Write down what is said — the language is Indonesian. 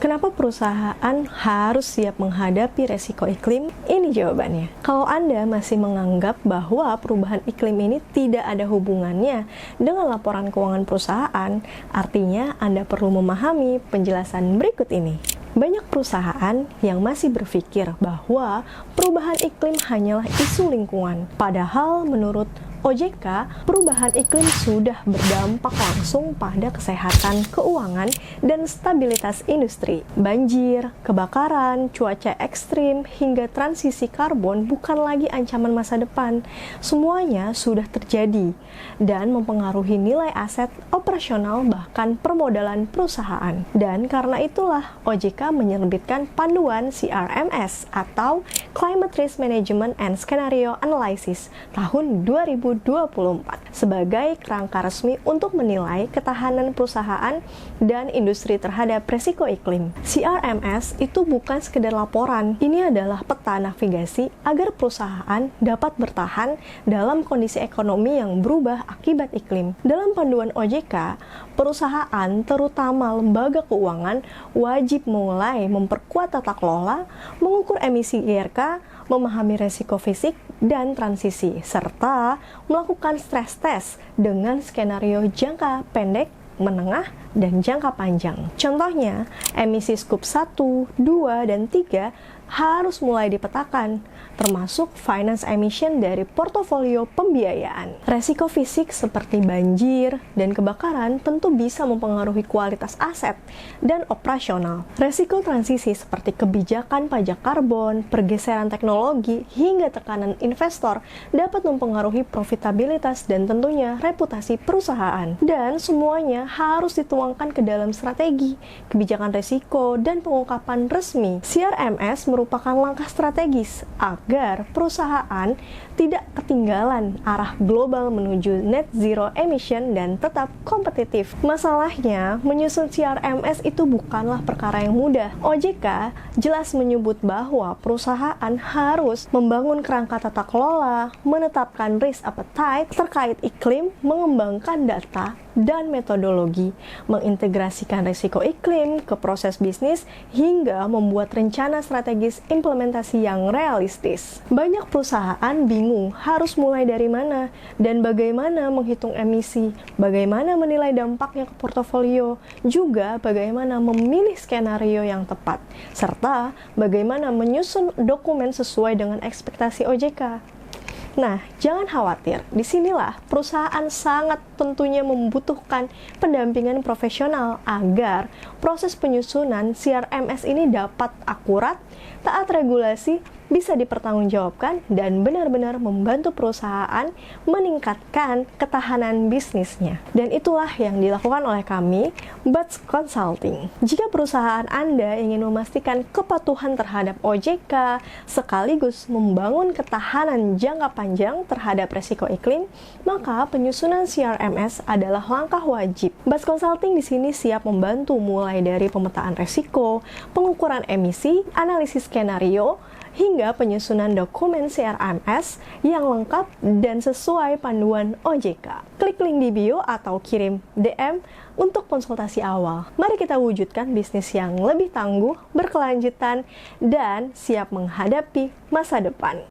Kenapa perusahaan harus siap menghadapi resiko iklim? Ini jawabannya. Kalau Anda masih menganggap bahwa perubahan iklim ini tidak ada hubungannya dengan laporan keuangan perusahaan, artinya Anda perlu memahami penjelasan berikut ini. Banyak perusahaan yang masih berpikir bahwa perubahan iklim hanyalah isu lingkungan. Padahal menurut OJK, perubahan iklim sudah berdampak langsung pada kesehatan keuangan dan stabilitas industri. Banjir, kebakaran, cuaca ekstrim, hingga transisi karbon bukan lagi ancaman masa depan. Semuanya sudah terjadi dan mempengaruhi nilai aset operasional bahkan permodalan perusahaan. Dan karena itulah OJK menerbitkan panduan CRMS atau Climate Risk Management and Scenario Analysis tahun 2024 sebagai kerangka resmi untuk menilai ketahanan perusahaan dan industri terhadap resiko iklim. CRMS itu bukan sekedar laporan, ini adalah peta navigasi agar perusahaan dapat bertahan dalam kondisi ekonomi yang berubah akibat iklim. Dalam panduan OJK, perusahaan terutama lembaga keuangan wajib mulai memperkuat tata kelola, mengukur emisi GRK, memahami resiko fisik dan transisi, serta melakukan stress test dengan skenario jangka pendek, menengah, dan jangka panjang. Contohnya, emisi skop 1, 2, dan 3 harus mulai dipetakan, termasuk finance emission dari portofolio pembiayaan. Resiko fisik seperti banjir dan kebakaran tentu bisa mempengaruhi kualitas aset dan operasional. Resiko transisi seperti kebijakan pajak karbon, pergeseran teknologi, hingga tekanan investor dapat mempengaruhi profitabilitas dan tentunya reputasi perusahaan. Dan semuanya harus dituangkan ke dalam strategi, kebijakan resiko, dan pengungkapan resmi. CRMS merupakan langkah strategis agar perusahaan tidak ketinggalan arah global menuju net zero emission dan tetap kompetitif. Masalahnya, menyusun CRMS itu bukanlah perkara yang mudah. OJK jelas menyebut bahwa perusahaan harus membangun kerangka tata kelola, menetapkan risk appetite terkait iklim, mengembangkan data dan metodologi, mengintegrasikan risiko iklim ke proses bisnis, hingga membuat rencana strategis implementasi yang realistis. Banyak perusahaan bingung harus mulai dari mana dan bagaimana menghitung emisi, bagaimana menilai dampaknya ke portofolio, juga bagaimana memilih skenario yang tepat, serta bagaimana menyusun dokumen sesuai dengan ekspektasi OJK. Nah, jangan khawatir, disinilah perusahaan sangat tentunya membutuhkan pendampingan profesional agar proses penyusunan CRMS ini dapat akurat, taat regulasi, bisa dipertanggungjawabkan, dan benar-benar membantu perusahaan meningkatkan ketahanan bisnisnya. Dan itulah yang dilakukan oleh kami, Bats Consulting. Jika perusahaan Anda ingin memastikan kepatuhan terhadap OJK, sekaligus membangun ketahanan jangka panjang terhadap resiko iklim, maka penyusunan CRMS adalah langkah wajib. Bats Consulting di sini siap membantu mulai dari pemetaan resiko, pengukuran emisi, analisis skenario, hingga penyusunan dokumen CRMS yang lengkap dan sesuai panduan OJK. Klik link di bio atau kirim DM untuk konsultasi awal. Mari kita wujudkan bisnis yang lebih tangguh, berkelanjutan, dan siap menghadapi masa depan.